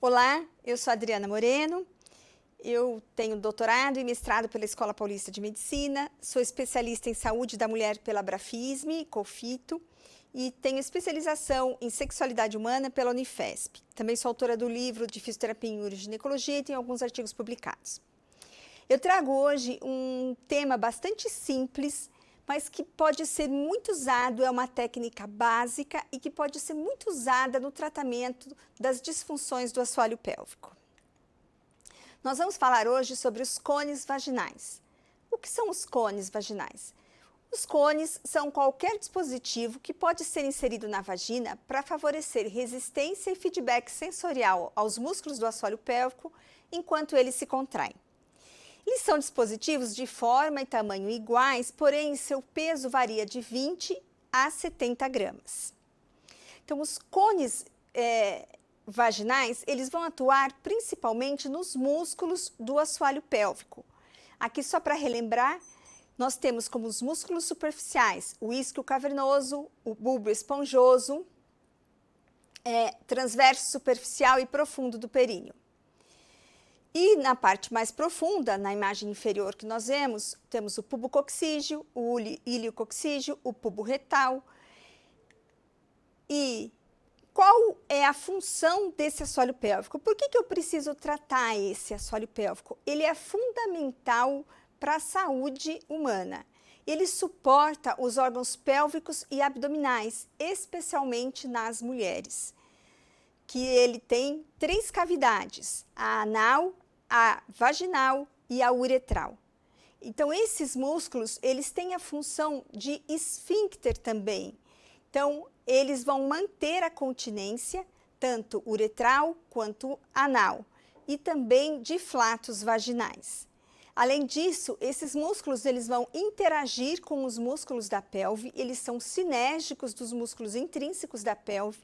Olá, eu sou Adriana Moreno, eu tenho doutorado e mestrado pela Escola Paulista de Medicina, sou especialista em saúde da mulher pela Abrafisme, COFITO, e tenho especialização em sexualidade humana pela Unifesp. Também sou autora do livro de fisioterapia em uroginecologia e tenho alguns artigos publicados. Eu trago hoje um tema bastante simples, mas que pode ser muito usado, é uma técnica básica e que pode ser muito usada no tratamento das disfunções do assoalho pélvico. Nós vamos falar hoje sobre os cones vaginais. O que são os cones vaginais? Os cones são qualquer dispositivo que pode ser inserido na vagina para favorecer resistência e feedback sensorial aos músculos do assoalho pélvico enquanto eles se contraem. Eles são dispositivos de forma e tamanho iguais, porém seu peso varia de 20 a 70 gramas. Então, os cones vaginais, eles vão atuar principalmente nos músculos do assoalho pélvico. Aqui, só para relembrar, nós temos como os músculos superficiais o isquio cavernoso, o bulbo esponjoso, transverso superficial e profundo do períneo. E na parte mais profunda, na imagem inferior que nós vemos, temos o pubo coxígeo, o ilho coxígeo, o pubo retal. E qual é a função desse assoalho pélvico? Por que eu preciso tratar esse assoalho pélvico? Ele é fundamental para a saúde humana. Ele suporta os órgãos pélvicos e abdominais, especialmente nas mulheres, que ele tem 3 cavidades, a anal, a vaginal e a uretral. Então, esses músculos, eles têm a função de esfíncter também. Então, eles vão manter a continência, tanto uretral quanto anal, e também de flatos vaginais. Além disso, esses músculos eles vão interagir com os músculos da pelve, eles são sinérgicos dos músculos intrínsecos da pelve,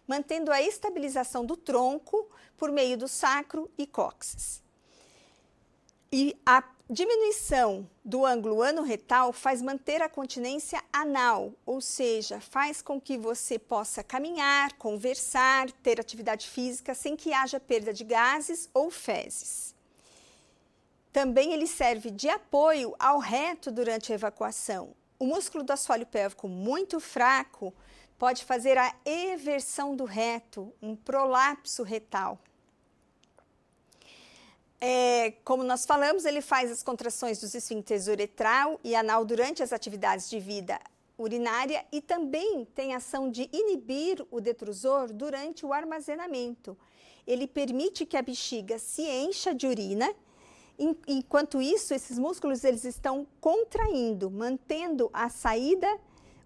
mantendo a estabilização do tronco por meio do sacro e cóccix. E a diminuição do ângulo ano-retal faz manter a continência anal, ou seja, faz com que você possa caminhar, conversar, ter atividade física sem que haja perda de gases ou fezes. Também ele serve de apoio ao reto durante a evacuação. O músculo do assoalho pélvico muito fraco pode fazer a eversão do reto, um prolapso retal. Como nós falamos, ele faz as contrações dos esfíncteres uretral e anal durante as atividades de vida urinária e também tem ação de inibir o detrusor durante o armazenamento. Ele permite que a bexiga se encha de urina. Enquanto isso, esses músculos eles estão contraindo, mantendo a saída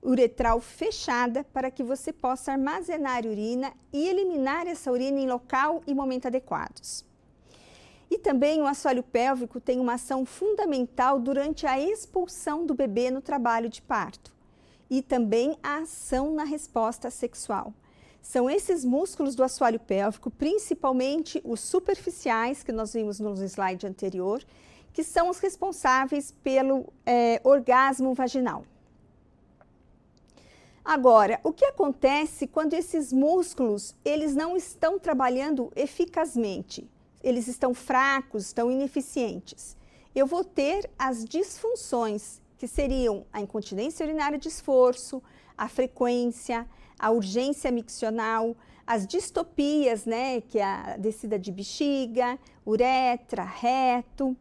uretral fechada para que você possa armazenar urina e eliminar essa urina em local e momento adequados. E também o assoalho pélvico tem uma ação fundamental durante a expulsão do bebê no trabalho de parto e também a ação na resposta sexual. São esses músculos do assoalho pélvico, principalmente os superficiais, que nós vimos no slide anterior, que são os responsáveis pelo orgasmo vaginal. Agora, o que acontece quando esses músculos eles não estão trabalhando eficazmente? Eles estão fracos, estão ineficientes. Eu vou ter as disfunções, que seriam a incontinência urinária de esforço, a frequência, a urgência miccional, as distopias, que é a descida de bexiga, uretra, reto,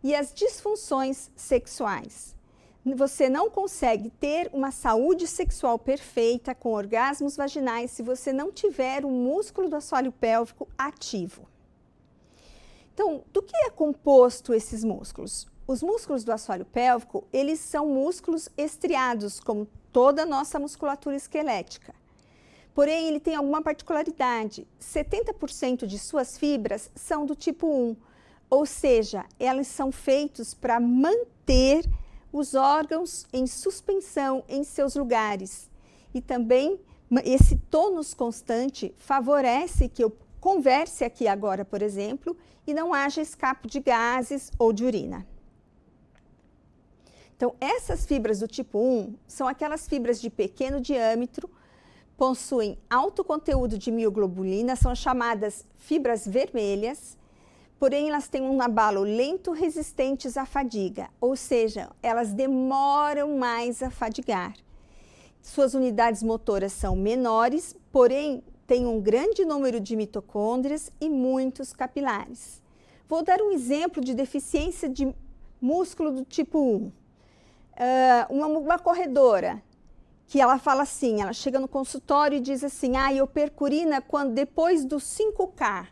e as disfunções sexuais. Você não consegue ter uma saúde sexual perfeita com orgasmos vaginais se você não tiver o músculo do assoalho pélvico ativo. Então, do que é composto esses músculos? Os músculos do assoalho pélvico, eles são músculos estriados, como toda a nossa musculatura esquelética. Porém, ele tem alguma particularidade. 70% de suas fibras são do tipo 1, ou seja, elas são feitos para manter os órgãos em suspensão em seus lugares. E também esse tônus constante favorece que eu converse aqui agora, por exemplo, e não haja escape de gases ou de urina. Então, essas fibras do tipo 1 são aquelas fibras de pequeno diâmetro, possuem alto conteúdo de mioglobulina, são chamadas fibras vermelhas, porém elas têm um abalo lento resistentes à fadiga, ou seja, elas demoram mais a fadigar. Suas unidades motoras são menores, porém têm um grande número de mitocôndrias e muitos capilares. Vou dar um exemplo de deficiência de músculo do tipo 1. Uma corredora, que ela fala assim, ela chega no consultório e diz assim, eu perco urina depois dos 5K.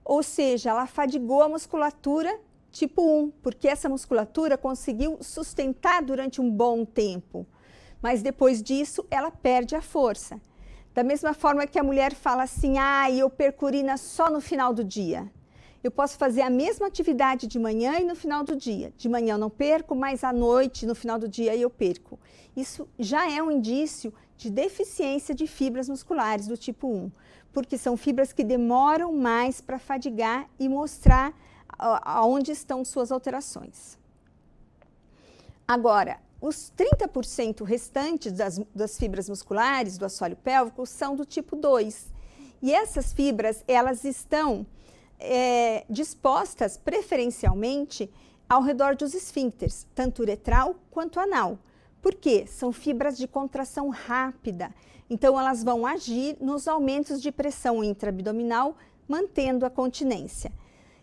Ou seja, ela fadigou a musculatura tipo 1, porque essa musculatura conseguiu sustentar durante um bom tempo. Mas depois disso, ela perde a força. Da mesma forma que a mulher fala assim, eu perco urina só no final do dia. Eu posso fazer a mesma atividade de manhã e no final do dia. De manhã eu não perco, mas à noite, no final do dia, eu perco. Isso já é um indício de deficiência de fibras musculares do tipo 1, porque são fibras que demoram mais para fadigar e mostrar aonde estão suas alterações. Agora, os 30% restantes das fibras musculares do assoalho pélvico são do tipo 2. E essas fibras, elas estão dispostas preferencialmente ao redor dos esfíncteres, tanto uretral quanto anal. Por quê? São fibras de contração rápida, então elas vão agir nos aumentos de pressão intraabdominal, mantendo a continência.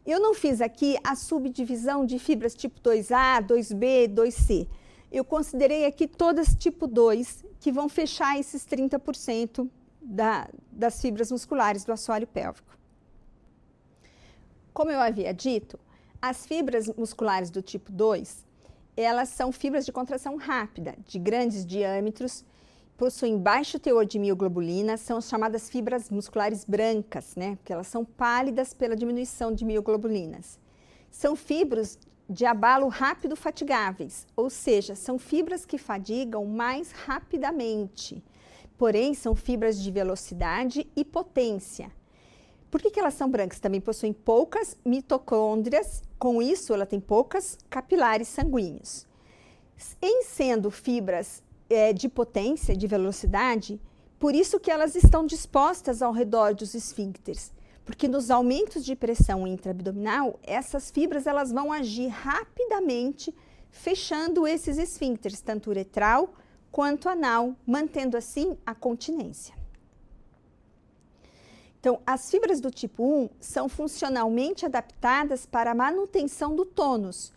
Eu não fiz aqui a subdivisão de fibras tipo 2A, 2B, 2C. Eu considerei aqui todas tipo 2, que vão fechar esses 30% das fibras musculares do assoalho pélvico. Como eu havia dito, as fibras musculares do tipo 2, elas são fibras de contração rápida, de grandes diâmetros, possuem baixo teor de mioglobulina, são as chamadas fibras musculares brancas, né? Porque elas são pálidas pela diminuição de mioglobulinas. São fibras de abalo rápido fatigáveis, ou seja, são fibras que fadigam mais rapidamente, porém são fibras de velocidade e potência. Por que elas são brancas? Também possuem poucas mitocôndrias, com isso ela tem poucas capilares sanguíneos. Em sendo fibras de potência, de velocidade, por isso que elas estão dispostas ao redor dos esfíncteres, porque nos aumentos de pressão intraabdominal, essas fibras elas vão agir rapidamente, fechando esses esfíncteres, tanto uretral quanto anal, mantendo assim a continência. Então, as fibras do tipo 1 são funcionalmente adaptadas para a manutenção do tônus,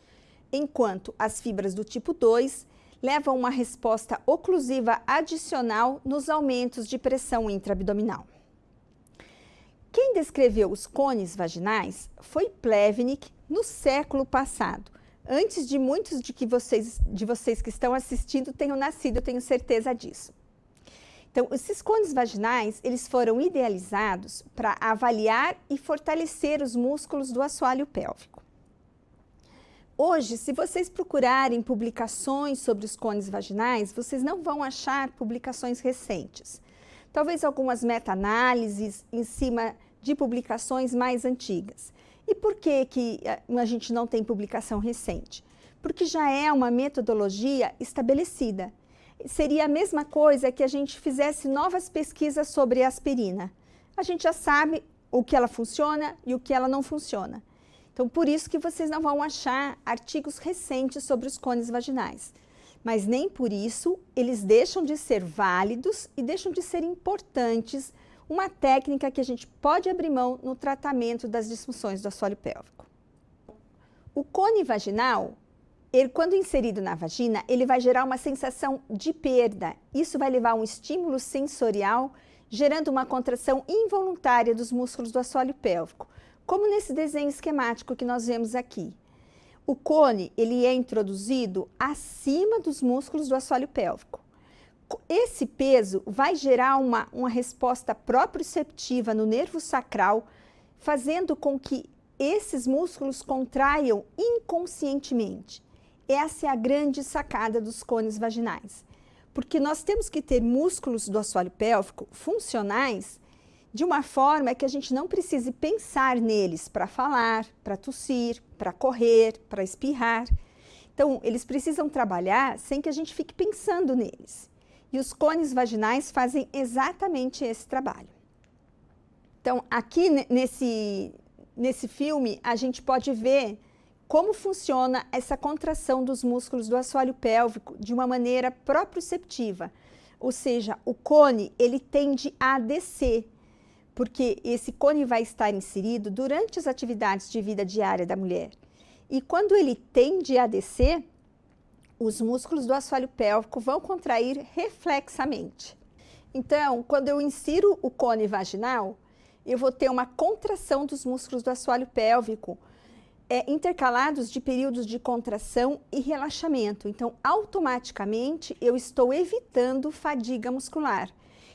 enquanto as fibras do tipo 2 levam uma resposta oclusiva adicional nos aumentos de pressão intraabdominal. Quem descreveu os cones vaginais foi Plevnik no século passado, antes de muitos de vocês que estão assistindo tenham nascido, eu tenho certeza disso. Então, esses cones vaginais, eles foram idealizados para avaliar e fortalecer os músculos do assoalho pélvico. Hoje, se vocês procurarem publicações sobre os cones vaginais, vocês não vão achar publicações recentes. Talvez algumas meta-análises em cima de publicações mais antigas. E por que a gente não tem publicação recente? Porque já é uma metodologia estabelecida. Seria a mesma coisa que a gente fizesse novas pesquisas sobre a aspirina. A gente já sabe o que ela funciona e o que ela não funciona. Então, por isso que vocês não vão achar artigos recentes sobre os cones vaginais. Mas nem por isso eles deixam de ser válidos e deixam de ser importantes, uma técnica que a gente pode abrir mão no tratamento das disfunções do assoalho pélvico. O cone vaginal, quando inserido na vagina, ele vai gerar uma sensação de perda. Isso vai levar a um estímulo sensorial, gerando uma contração involuntária dos músculos do assoalho pélvico, como nesse desenho esquemático que nós vemos aqui. O cone, ele é introduzido acima dos músculos do assoalho pélvico. Esse peso vai gerar uma resposta proprioceptiva no nervo sacral, fazendo com que esses músculos contraiam inconscientemente. Essa é a grande sacada dos cones vaginais, porque nós temos que ter músculos do assoalho pélvico funcionais de uma forma que a gente não precise pensar neles para falar, para tossir, para correr, para espirrar. Então, eles precisam trabalhar sem que a gente fique pensando neles. E os cones vaginais fazem exatamente esse trabalho. Então, aqui nesse filme, a gente pode ver como funciona essa contração dos músculos do assoalho pélvico de uma maneira proprioceptiva. Ou seja, o cone, ele tende a descer, porque esse cone vai estar inserido durante as atividades de vida diária da mulher. E quando ele tende a descer, os músculos do assoalho pélvico vão contrair reflexamente. Então, quando eu insiro o cone vaginal, eu vou ter uma contração dos músculos do assoalho pélvico, intercalados de períodos de contração e relaxamento. Então, automaticamente, eu estou evitando fadiga muscular.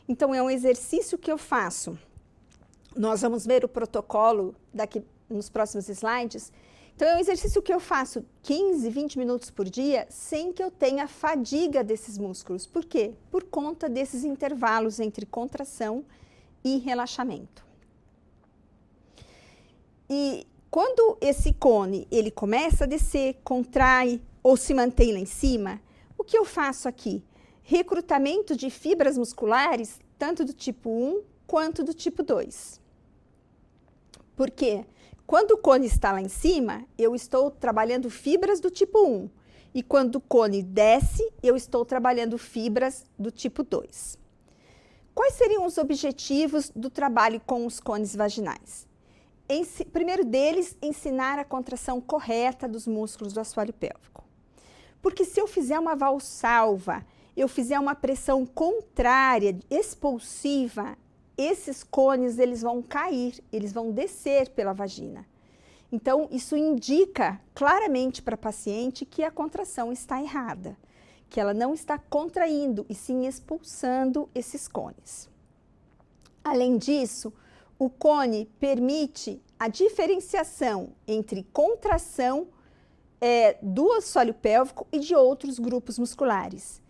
Então, é um exercício que eu faço. Nós vamos ver o protocolo daqui nos próximos slides. Então, é um exercício que eu faço 15, 20 minutos por dia, sem que eu tenha fadiga desses músculos. Por quê? Por conta desses intervalos entre contração e relaxamento. E quando esse cone, ele começa a descer, contrai ou se mantém lá em cima, o que eu faço aqui? Recrutamento de fibras musculares, tanto do tipo 1 quanto do tipo 2. Por quê? Quando o cone está lá em cima, eu estou trabalhando fibras do tipo 1. E quando o cone desce, eu estou trabalhando fibras do tipo 2. Quais seriam os objetivos do trabalho com os cones vaginais? Primeiro deles, ensinar a contração correta dos músculos do assoalho pélvico. Porque se eu fizer uma valsalva, eu fizer uma pressão contrária, expulsiva, esses cones eles vão cair, eles vão descer pela vagina. Então, isso indica claramente para a paciente que a contração está errada, que ela não está contraindo e sim expulsando esses cones. Além disso, o cone permite a diferenciação entre contração do assoalho pélvico e de outros grupos musculares.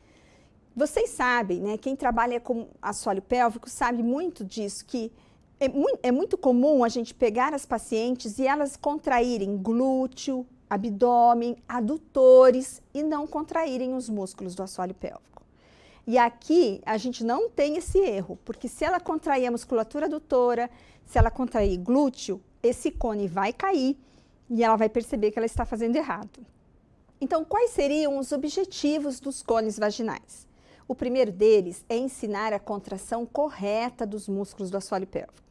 Vocês sabem, né, quem trabalha com assoalho pélvico sabe muito disso, que é muito comum a gente pegar as pacientes e elas contraírem glúteo, abdômen, adutores e não contraírem os músculos do assoalho pélvico. E aqui a gente não tem esse erro, porque se ela contrair a musculatura adutora, se ela contrair glúteo, esse cone vai cair e ela vai perceber que ela está fazendo errado. Então, quais seriam os objetivos dos cones vaginais? O primeiro deles é ensinar a contração correta dos músculos do assoalho pélvico.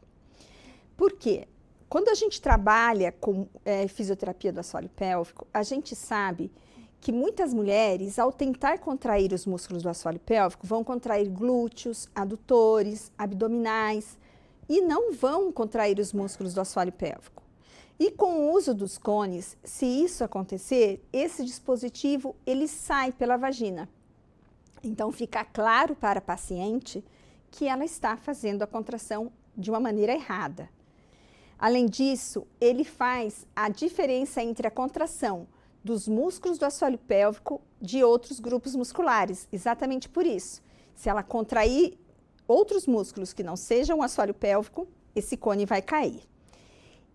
Por quê? Quando a gente trabalha com fisioterapia do assoalho pélvico, a gente sabe que muitas mulheres, ao tentar contrair os músculos do assoalho pélvico, vão contrair glúteos, adutores, abdominais e não vão contrair os músculos do assoalho pélvico. E com o uso dos cones, se isso acontecer, esse dispositivo ele sai pela vagina. Então, fica claro para a paciente que ela está fazendo a contração de uma maneira errada. Além disso, ele faz a diferença entre a contração dos músculos do assoalho pélvico de outros grupos musculares, exatamente por isso. Se ela contrair outros músculos que não sejam o assoalho pélvico, esse cone vai cair.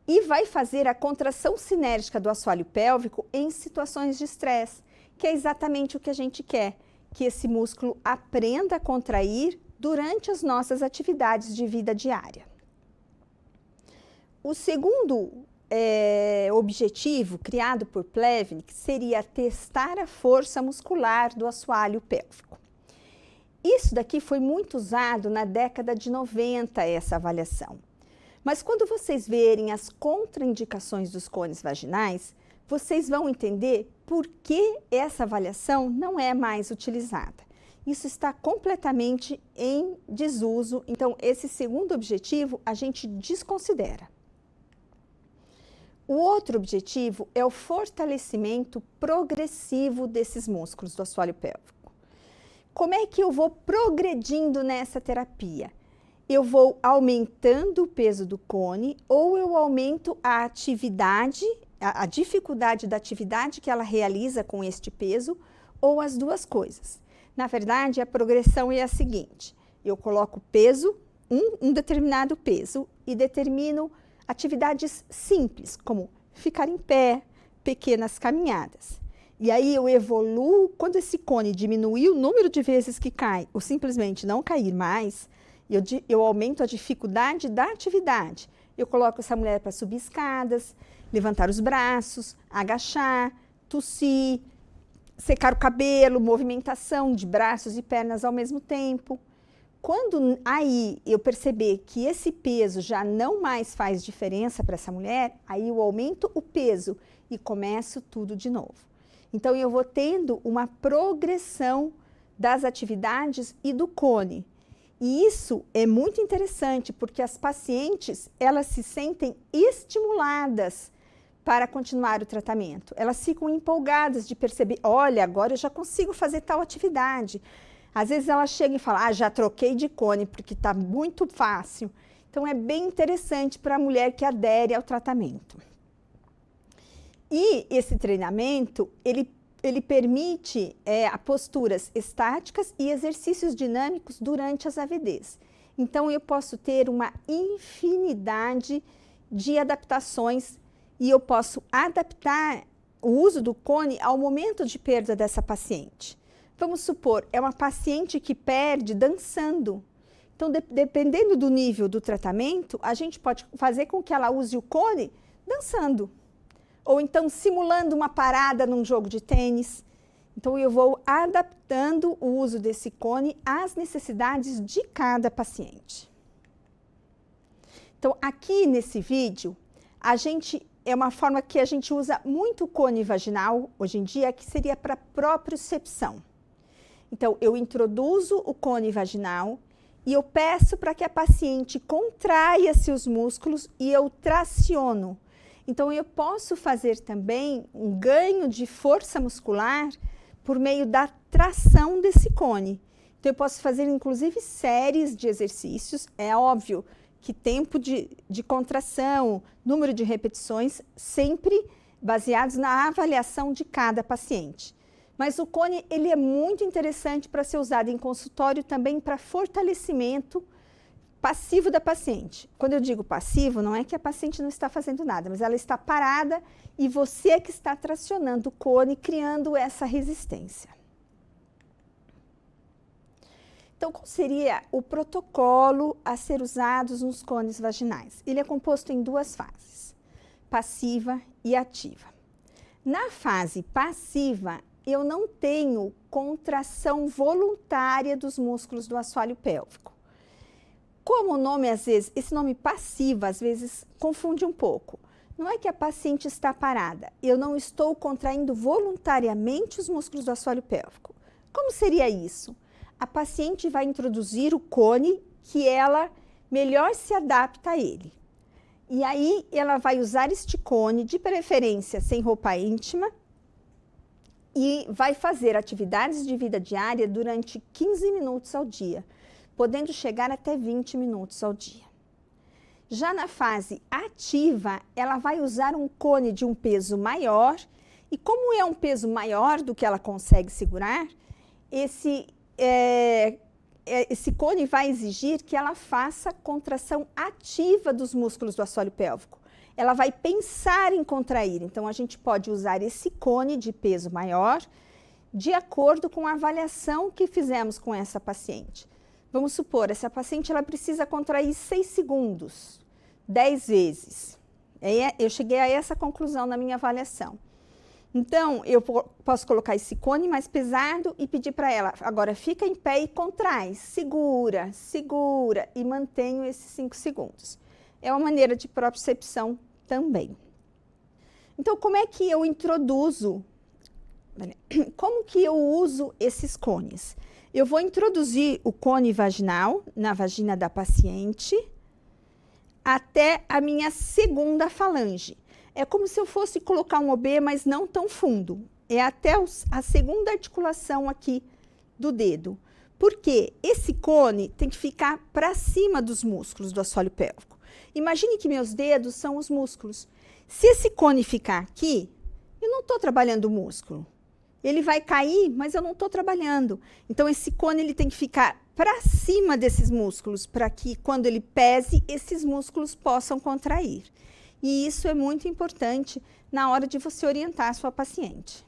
E vai fazer a contração sinérgica do assoalho pélvico em situações de estresse, que é exatamente o que a gente quer, que esse músculo aprenda a contrair durante as nossas atividades de vida diária. O segundo objetivo criado por Plevnik seria testar a força muscular do assoalho pélvico. Isso daqui foi muito usado na década de 90, essa avaliação. Mas quando vocês verem as contraindicações dos cones vaginais, vocês vão entender por que essa avaliação não é mais utilizada. Isso está completamente em desuso, então esse segundo objetivo a gente desconsidera. O outro objetivo é o fortalecimento progressivo desses músculos do assoalho pélvico. Como é que eu vou progredindo nessa terapia? Eu vou aumentando o peso do cone ou eu aumento a atividade, a dificuldade da atividade que ela realiza com este peso, ou as duas coisas. Na verdade, a progressão é a seguinte: eu coloco peso, um determinado peso, e determino atividades simples, como ficar em pé, pequenas caminhadas. E aí eu evoluo, quando esse cone diminuir o número de vezes que cai, ou simplesmente não cair mais, eu aumento a dificuldade da atividade. Eu coloco essa mulher para subir escadas, levantar os braços, agachar, tossir, secar o cabelo, movimentação de braços e pernas ao mesmo tempo. Quando aí eu perceber que esse peso já não mais faz diferença para essa mulher, aí eu aumento o peso e começo tudo de novo. Então, eu vou tendo uma progressão das atividades e do cone. E isso é muito interessante, porque as pacientes, elas se sentem estimuladas para continuar o tratamento. Elas ficam empolgadas de perceber, olha, agora eu já consigo fazer tal atividade. Às vezes elas chegam e falam, já troquei de cone, porque está muito fácil. Então, é bem interessante para a mulher que adere ao tratamento. E esse treinamento, ele permite posturas estáticas e exercícios dinâmicos durante as AVDs. Então, eu posso ter uma infinidade de adaptações e eu posso adaptar o uso do cone ao momento de perda dessa paciente. Vamos supor, é uma paciente que perde dançando. Então, dependendo do nível do tratamento, a gente pode fazer com que ela use o cone dançando. Ou então simulando uma parada num jogo de tênis. Então, eu vou adaptando o uso desse cone às necessidades de cada paciente. Então, aqui nesse vídeo, é uma forma que a gente usa muito o cone vaginal, hoje em dia, que seria para propriocepção. Então, eu introduzo o cone vaginal e eu peço para que a paciente contraia seus músculos e eu traciono. Então, eu posso fazer também um ganho de força muscular por meio da tração desse cone. Então, eu posso fazer, inclusive, séries de exercícios. É óbvio que tempo de contração, número de repetições, sempre baseados na avaliação de cada paciente. Mas o cone, ele é muito interessante para ser usado em consultório também para fortalecimento passivo da paciente. Quando eu digo passivo, não é que a paciente não está fazendo nada, mas ela está parada e você é que está tracionando o cone, criando essa resistência. Então, qual seria o protocolo a ser usado nos cones vaginais? Ele é composto em duas fases, passiva e ativa. Na fase passiva, eu não tenho contração voluntária dos músculos do assoalho pélvico. Como o nome, esse nome passiva, às vezes, confunde um pouco. Não é que a paciente está parada, eu não estou contraindo voluntariamente os músculos do assoalho pélvico. Como seria isso? A paciente vai introduzir o cone que ela melhor se adapta a ele. E aí, ela vai usar este cone, de preferência sem roupa íntima, e vai fazer atividades de vida diária durante 15 minutos ao dia, podendo chegar até 20 minutos ao dia. Já na fase ativa, ela vai usar um cone de um peso maior, e como é um peso maior do que ela consegue segurar, esse cone vai exigir que ela faça contração ativa dos músculos do assoalho pélvico. Ela vai pensar em contrair, então a gente pode usar esse cone de peso maior de acordo com a avaliação que fizemos com essa paciente. Vamos supor, essa paciente ela precisa contrair 6 segundos, 10 vezes. Eu cheguei a essa conclusão na minha avaliação. Então, eu posso colocar esse cone mais pesado e pedir para ela, agora fica em pé e contrai, segura, segura e mantenho esses 5 segundos. É uma maneira de propriocepção também. Então, como é que eu introduzo, como que eu uso esses cones? Eu vou introduzir o cone vaginal na vagina da paciente até a minha segunda falange. É como se eu fosse colocar um OB, mas não tão fundo. É até a segunda articulação aqui do dedo. Porque esse cone tem que ficar para cima dos músculos do assoalho pélvico. Imagine que meus dedos são os músculos. Se esse cone ficar aqui, eu não estou trabalhando o músculo. Ele vai cair, mas eu não estou trabalhando. Então, esse cone ele tem que ficar para cima desses músculos, para que quando ele pese, esses músculos possam contrair. E isso é muito importante na hora de você orientar a sua paciente.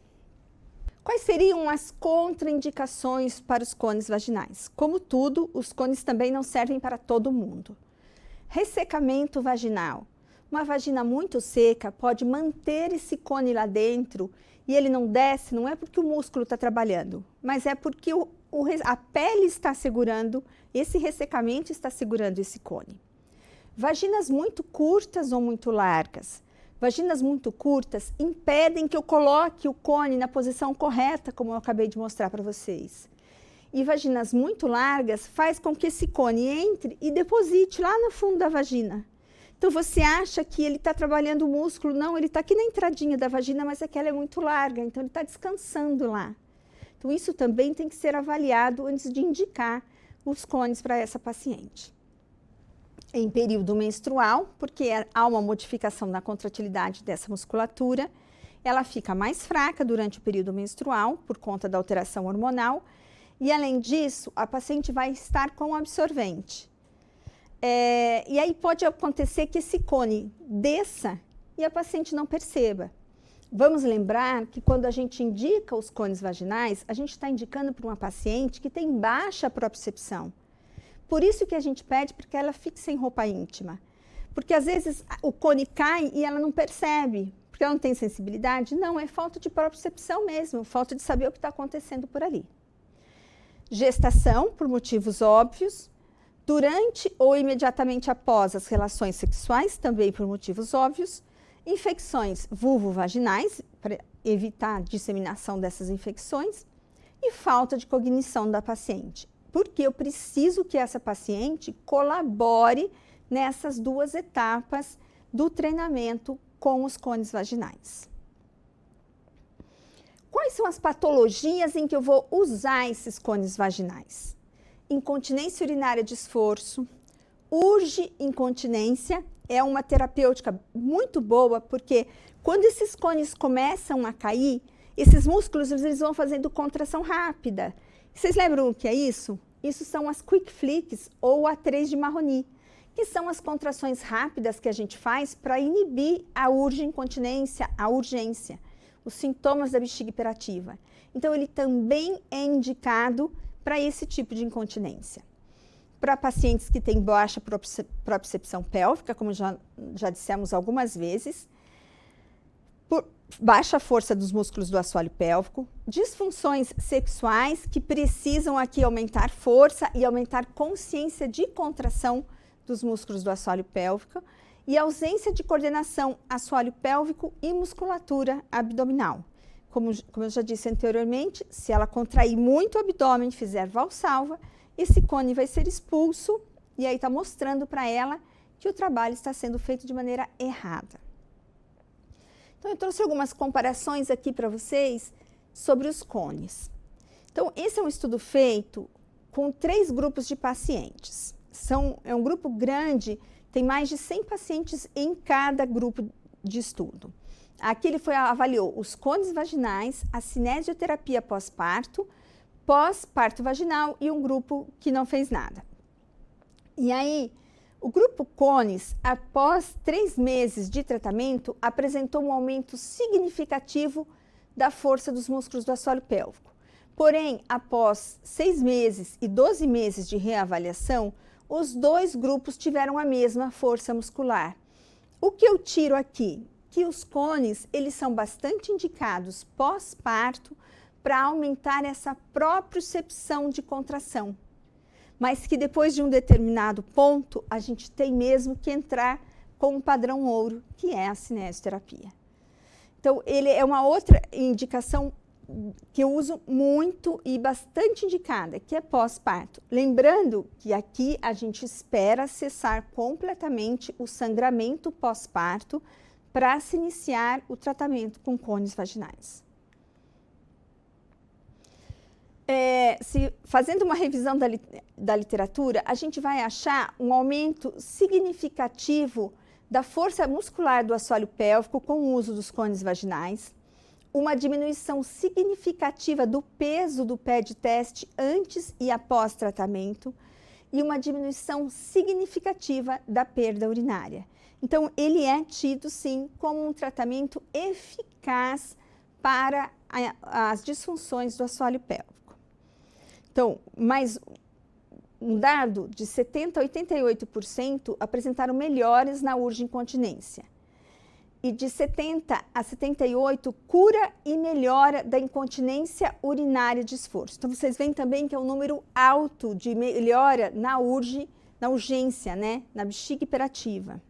Quais seriam as contraindicações para os cones vaginais? Como tudo, os cones também não servem para todo mundo. Ressecamento vaginal. Uma vagina muito seca pode manter esse cone lá dentro e ele não desce, não é porque o músculo está trabalhando, mas é porque a pele está segurando, esse ressecamento está segurando esse cone. Vaginas muito curtas ou muito largas. Vaginas muito curtas impedem que eu coloque o cone na posição correta, como eu acabei de mostrar para vocês. E vaginas muito largas faz com que esse cone entre e deposite lá no fundo da vagina. Então, você acha que ele está trabalhando o músculo? Não, ele está aqui na entradinha da vagina, mas é que ela é muito larga, então ele está descansando lá. Então, isso também tem que ser avaliado antes de indicar os cones para essa paciente. Em período menstrual, porque há uma modificação na contratilidade dessa musculatura, ela fica mais fraca durante o período menstrual, por conta da alteração hormonal, e além disso, a paciente vai estar com absorvente. E aí pode acontecer que esse cone desça e a paciente não perceba. Vamos lembrar que quando a gente indica os cones vaginais, a gente está indicando para uma paciente que tem baixa propriocepção. Por isso que a gente pede para que ela fique sem roupa íntima. Porque às vezes o cone cai e ela não percebe, porque ela não tem sensibilidade. Não, é falta de propriocepção mesmo, falta de saber o que está acontecendo por ali. Gestação, por motivos óbvios. Durante ou imediatamente após as relações sexuais, também por motivos óbvios. Infecções vulvovaginais, para evitar a disseminação dessas infecções. E falta de cognição da paciente. Porque eu preciso que essa paciente colabore nessas duas etapas do treinamento com os cones vaginais. Quais são as patologias em que eu vou usar esses cones vaginais? Incontinência urinária de esforço, urge incontinência, é uma terapêutica muito boa, porque quando esses cones começam a cair, esses músculos eles vão fazendo contração rápida. Vocês lembram o que é isso? Isso são as quick flicks ou A3 de Marroni, que são as contrações rápidas que a gente faz para inibir a urge incontinência, a urgência, os sintomas da bexiga hiperativa. Então, ele também é indicado para esse tipo de incontinência. Para pacientes que têm baixa propriocepção pélvica, como já dissemos algumas vezes, por baixa força dos músculos do assoalho pélvico, disfunções sexuais que precisam aqui aumentar força e aumentar consciência de contração dos músculos do assoalho pélvico e ausência de coordenação assoalho pélvico e musculatura abdominal. Como eu já disse anteriormente, se ela contrair muito o abdômen e fizer valsalva, esse cone vai ser expulso e aí está mostrando para ela que o trabalho está sendo feito de maneira errada. Então, eu trouxe algumas comparações aqui para vocês sobre os cones. Então, esse é um estudo feito com 3 grupos de pacientes. É um grupo grande, tem mais de 100 pacientes em cada grupo de estudo. Aqui ele avaliou os cones vaginais, a cinesioterapia pós-parto vaginal e um grupo que não fez nada. E aí, o grupo cones, após 3 meses de tratamento, apresentou um aumento significativo da força dos músculos do assoalho pélvico. Porém, após 6 meses e 12 meses de reavaliação, os 2 grupos tiveram a mesma força muscular. O que eu tiro aqui? Que os cones, eles são bastante indicados pós-parto para aumentar essa propriocepção de contração. Mas que depois de um determinado ponto, a gente tem mesmo que entrar com um padrão ouro, que é a cinesioterapia. Então, ele é uma outra indicação que eu uso muito e bastante indicada, que é pós-parto. Lembrando que aqui a gente espera cessar completamente o sangramento pós-parto para se iniciar o tratamento com cones vaginais. Fazendo uma revisão da literatura, a gente vai achar um aumento significativo da força muscular do assoalho pélvico com o uso dos cones vaginais, uma diminuição significativa do peso do pé de teste antes e após tratamento e uma diminuição significativa da perda urinária. Então, ele é tido, sim, como um tratamento eficaz para as disfunções do assoalho pélvico. Então, mais um dado de 70% a 88% apresentaram melhores na urge-incontinência. E de 70% a 78% cura e melhora da incontinência urinária de esforço. Então, vocês veem também que é um número alto de melhora na urgência, né? Na bexiga hiperativa.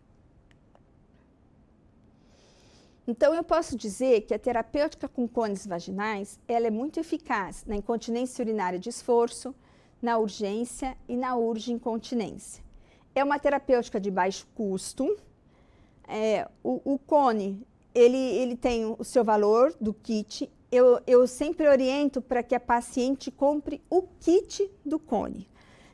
Então, eu posso dizer que a terapêutica com cones vaginais, ela é muito eficaz na incontinência urinária de esforço, na urgência e na urge-incontinência. É uma terapêutica de baixo custo. O cone, ele tem o seu valor do kit. Eu sempre oriento para que a paciente compre o kit do cone,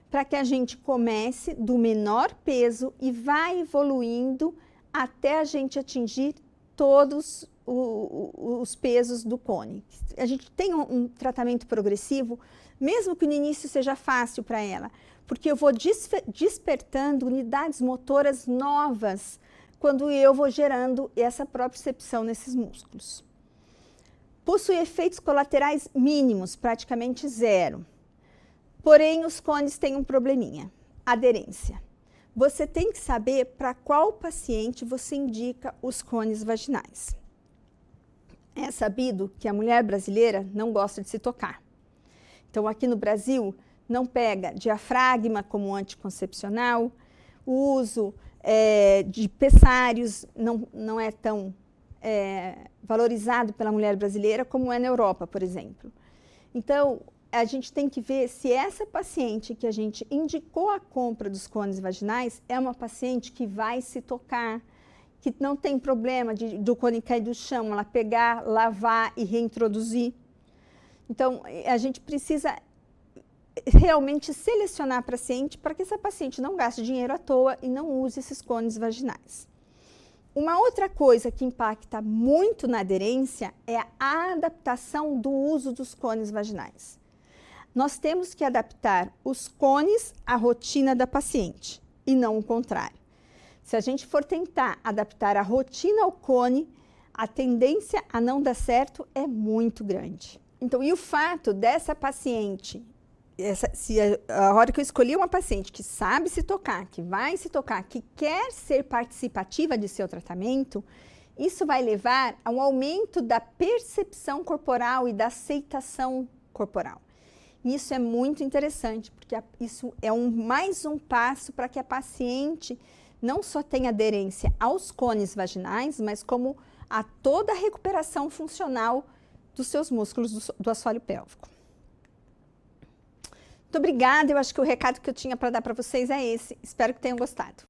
para que a gente comece do menor peso e vá evoluindo até a gente atingir todos os pesos do cone. A gente tem um tratamento progressivo, mesmo que no início seja fácil para ela, porque eu vou despertando unidades motoras novas quando eu vou gerando essa propriocepção nesses músculos. Possui efeitos colaterais mínimos, praticamente zero. Porém, os cones têm um probleminha, aderência. Você tem que saber para qual paciente você indica os cones vaginais. É sabido que a mulher brasileira não gosta de se tocar. Então, aqui no Brasil, não pega diafragma como anticoncepcional, o uso de pessários não é tão valorizado pela mulher brasileira como é na Europa, por exemplo. Então, a gente tem que ver se essa paciente que a gente indicou a compra dos cones vaginais é uma paciente que vai se tocar, que não tem problema do cone cair do chão, ela pegar, lavar e reintroduzir. Então, a gente precisa realmente selecionar a paciente para que essa paciente não gaste dinheiro à toa e não use esses cones vaginais. Uma outra coisa que impacta muito na aderência é a adaptação do uso dos cones vaginais. Nós temos que adaptar os cones à rotina da paciente e não o contrário. Se a gente for tentar adaptar a rotina ao cone, a tendência a não dar certo é muito grande. Então, e o fato dessa paciente, a hora que eu escolhi uma paciente que sabe se tocar, que vai se tocar, que quer ser participativa de seu tratamento, isso vai levar a um aumento da percepção corporal e da aceitação corporal. Isso é muito interessante, porque isso é mais um passo para que a paciente não só tenha aderência aos cones vaginais, mas como a toda a recuperação funcional dos seus músculos do assoalho pélvico. Muito obrigada, eu acho que o recado que eu tinha para dar para vocês é esse. Espero que tenham gostado.